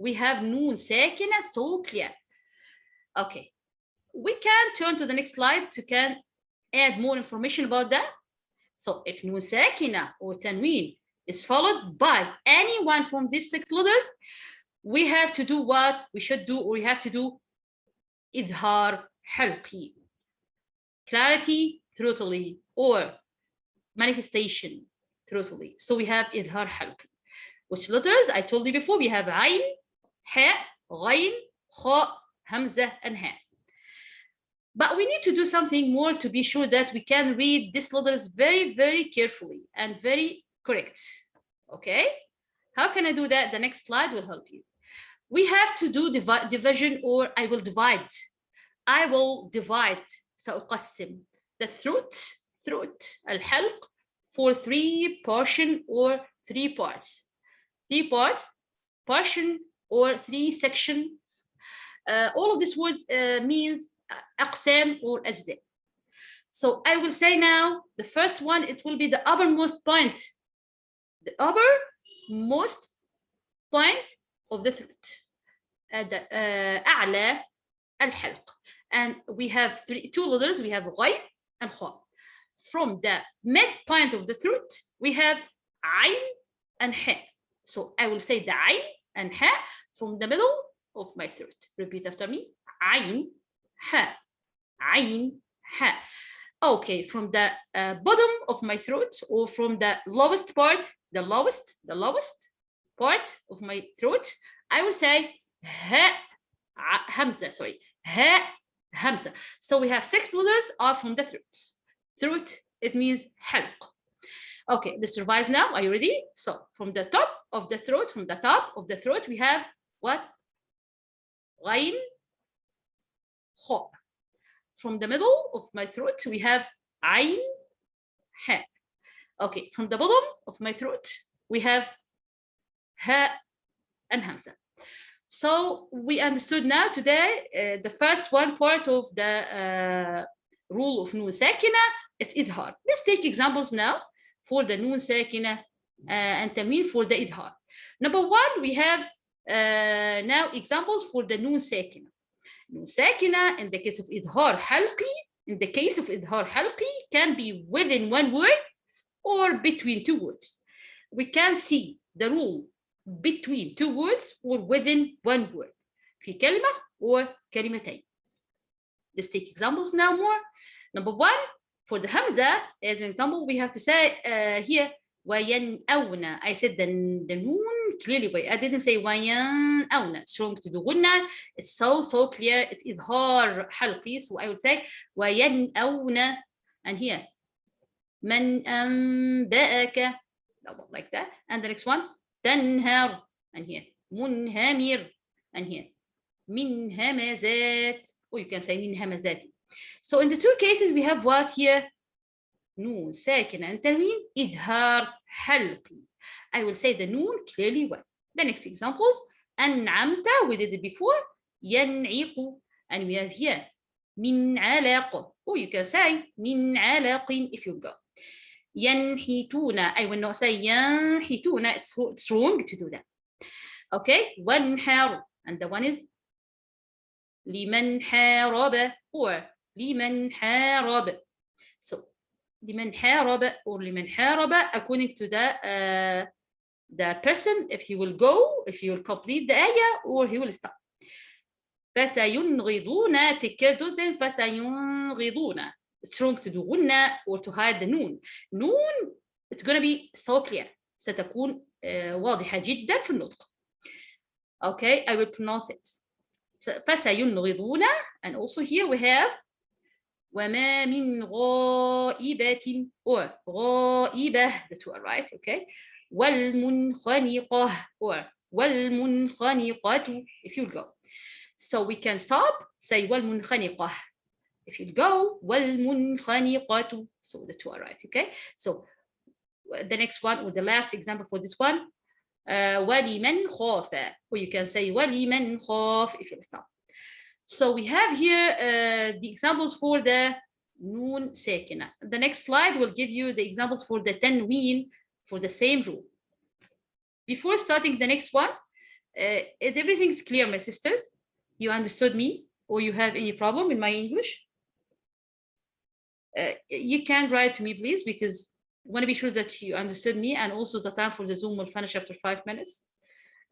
we have noon sakina, so clear. Okay, we can turn to the next slide to can add more information about that. So if noon sakina or tanween is followed by any one from these 6 letters, we have to do what we should do, or we have to do idhar halqi, clarity thoroughly, or manifestation thoroughly. So we have idhar halqi. Which letters? I told you before, we have ayn, ha, ghayn, kha, hamza, and ha. But we need to do something more to be sure that we can read these letters very, very carefully and very correct. Okay? How can I do that? The next slide will help you. We have to do division, or I will divide. I will divide, سأقسم, the throat, الحلق, for 3 portion or 3 parts. 3 parts, portion, or 3 sections. All of this words means أقسام or أجزاء. So I will say now, the first one, it will be the uppermost point. The uppermost point of the throat. أعلى الحلق. And we have 2 letters, we have غين and خاء. From the midpoint of the throat, we have عين and ha. So I will say the عين and ha from the middle of my throat. Repeat after me. عين ha. عين ha. Okay, from the bottom of my throat, or from the lowest part, the lowest part of my throat, I will say ha hamza. Sorry, ha hamza. So we have 6 letters are from the throat. Throat, it means halq. Okay, let's revise now. Are you ready? So from the top of the throat, we have what? Ghayn, kha. From the middle of my throat, we have ayn, ha. Okay, from the bottom of my throat, we have ha and hamza. So we understood now today the first one part of the rule of noon sakina is idhar. Let's take examples now for the noon sakina and tanween for the idhar. Number 1, we have now examples for the noon sakina. Noon sakina in the case of idhar halqi, can be within 1 word or between 2 words. We can see the rule between 2 words or within 1 word. في كلمة or كلمتين. Let's take examples now more. Number 1, for the hamza, as an example, we have to say here وَيَنْأَوْنَ. I said the noon clearly, but I didn't say وَيَنْأَوْنَ. It's strong to do gunna. It's so clear. It's idhar halqi. So I will say وَيَنْأَوْنَ. And here مَنْ أَنْبَأَكَ. Like that. And the next one, تنهر. And here منهمر. And here من همزات. Or you can say من همزات. So in the 2 cases, we have what here? Noon sakina and tanween idhar halqi. I will say the noon clearly well. The next examples, an'amta, we did it before, yan'iqu, and we have here min alaq. Or you can say min alaqin if you go. Yanhituna, I will not say yanhituna, it's strong to do that. Okay, wanhar, and the one is liman haraba or liman harab. So liman haraba or liman haraba, according to the person, if he will go, if he will complete the ayah, or he will stop. فَسَيُنْغِضُونَ تِكَدُزٍ فَسَيُنْغِضُونَ. Strong to do غنة or to hide the noon. Noon, it's going to be so clear. ستكون واضحة جدا في النطق. Okay, I will pronounce it. فَسَيُنْغِضُونَ. And also here we have وَمَا مِنْ غَائِبَةٍ or غَائِبَةٍ, the 2 are right, okay. وَالْمُنْخَنِقَةِ or وَالْمُنْخَنِقَةُ if you go. So we can stop, say وَالْمُنْخَنِقَةِ. If you go, وَالْمُنْخَنِقَةُ. So the 2 are right, okay. So the next one, or the last example for this one, وَلِمَنْ خَافَ. Or you can say وَلِمَنْ خَافَ if you stop. So we have here the examples for the noon sakina. The next slide will give you the examples for the tanween for the same rule. Before starting the next one, Is everything clear, my sisters? You understood me, or you have any problem in my English? You can write to me, please, because I want to be sure that you understood me, and also the time for the Zoom will finish after 5 minutes.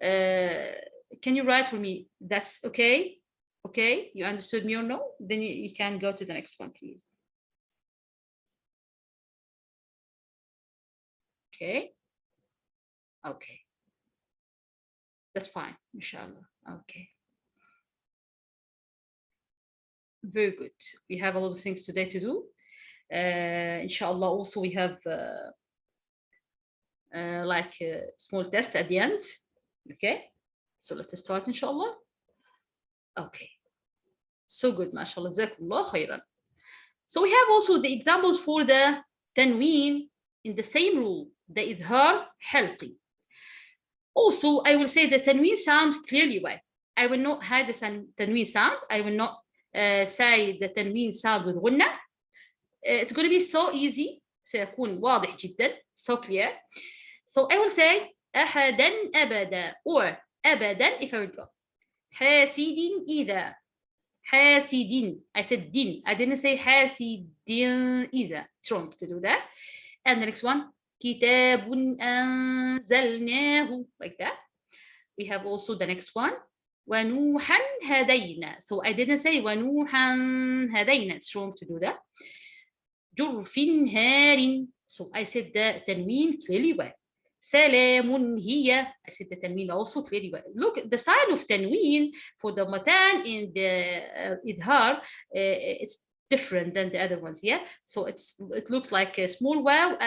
Can you write for me? That's okay? Okay, you understood me or no? Then you can go to the next one, please. Okay. Okay. That's fine, inshallah. Okay. Very good. We have a lot of things today to do. Inshallah, also we have like a small test at the end. Okay. So let's start, inshallah. Okay. So good, mashallah. Jazakumullah khairan. So we have also the examples for the tanween in the same rule, the idhar halqi. Also, I will say the tanween sound clearly well. I will not have the tanween sound. I will not say the tanween sound with ghunna. It's going to be so easy. سيكون واضح جدا. So clear. So I will say أحدا أبدا or أبدا if I would go. حاسد إذا. حاسد. I said din. I didn't say حاسد إذا. It's wrong to do that. And the next one. كتاب أنزلناه. Like that. We have also the next one. ونوحا هدينا. So I didn't say ونوحا هدينا. It's wrong to do that. جرف هار. So I said the tanween clearly well. سلام هي. I said the tanween also clearly well. Look, the sign of tanween for the matan in the idhar, it's different than the other ones. Yeah. So it looks like a small wow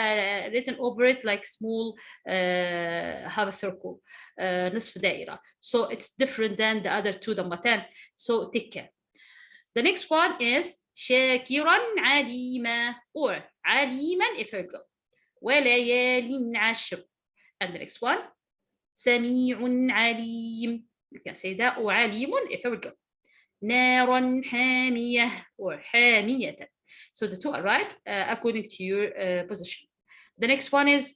written over it like small half a circle, نصف دائرة. So it's different than the other two, the matan. So take care. The next one is شاكرا عليما or عليما if I go. وليال عشر. And the next one, سميع عليم. You can say that or عليم if I would go. نارا حامية or حامية. So the two are right according to your position. The next one is,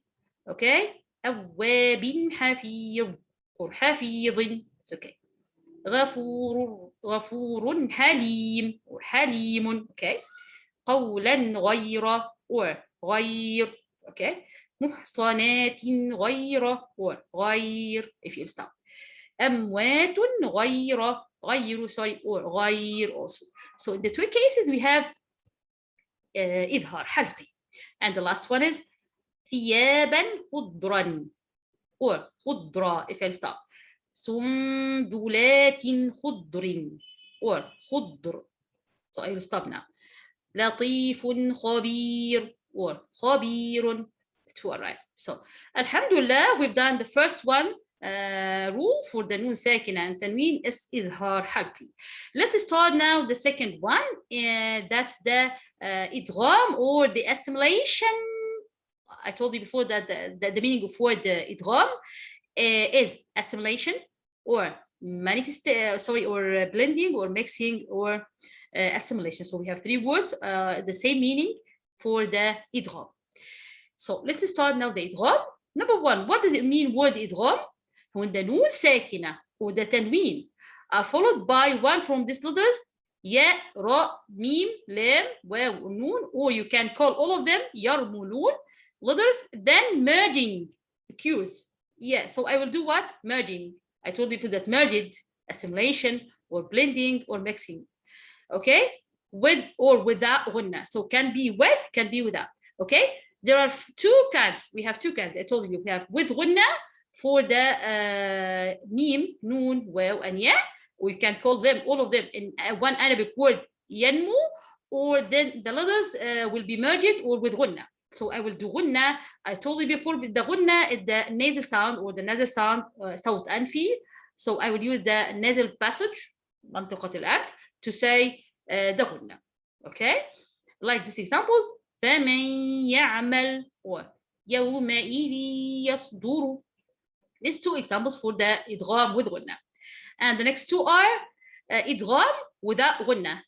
okay, أواب حفيظ or حفيظ. It's okay. غفور حليم or حليم. Okay. قولا غير or غير. Okay. محصنات غير or غير if you stop. أموات غير sorry or غير also. So in the two cases we have إظهار حلقي. And the last one is ثيابا خضرا or خضرا if I stop. سنبلات خضر or خضر. So I will stop now. لطيف خبير or خبير. Two are right. So alhamdulillah, we've done the first one rule for the noon sakina and tanween is idhar halqi. Let's start now the second one. That's the idgham or the assimilation. I told you before that the meaning of word idgham is assimilation or or blending or mixing or assimilation. So we have three words, the same meaning for the idgham. So let's start now the idgham. Number one, what does it mean word idgham? When the noon sakina or the tanween are followed by one from these letters, ya, ra, mim, lam, waw, noon, or you can call all of them yarmulun letters, then merging cues. Yeah, so I will do what? Merging. I told you that merged, assimilation, or blending, or mixing. Okay? With or without ghunna. So can be with, can be without. Okay? There are two kinds. We have two kinds. I told you we have with ghunna for the mim, noon, waw, and ya. We can call them, all of them, in one Arabic word, yanmu, or then the letters will be merged or with ghunna. So I will do ghunna. I told you before, the ghunna is the nasal sound or the nasal sound, صوت أنفي. So I will use the nasal passage, منطقة الأنف, to say the ghunna. Okay? Like these examples, فمن يعمل or يومئذ يصدر. These two examples for the idgham with ghunna. And the next two are idgham without ghunna.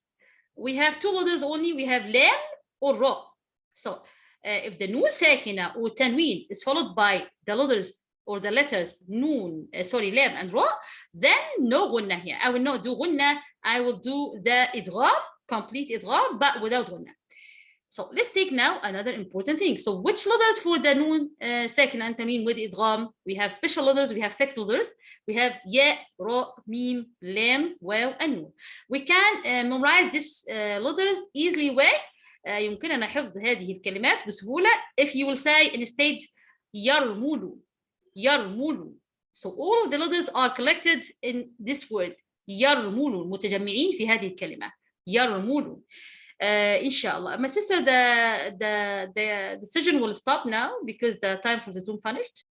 We have two letters only. We have lam or ra. So if the noon sakina or tanween is followed by the letters or the letters noon, لام and ra, then no غنة here. I will not do غنة. I will do the إدغام, complete إدغام, but without غنة. So let's take now another important thing. So which letters for the noon, ساكنة and تنوين with إدغام? We have special letters. We have 6 letters. We have ياء, را, ميم, لام, واو, and نون. We can memorize these letters easily way. يمكننا حفظ هذه الكلمات بسهولة if you will say instead يرمل. يرمل. So all of the letters are collected in this word. يرمل, متجمعين في هذه الكلمة. يرمل. Inshallah. My sister, the session will stop now because the time for the Zoom finished.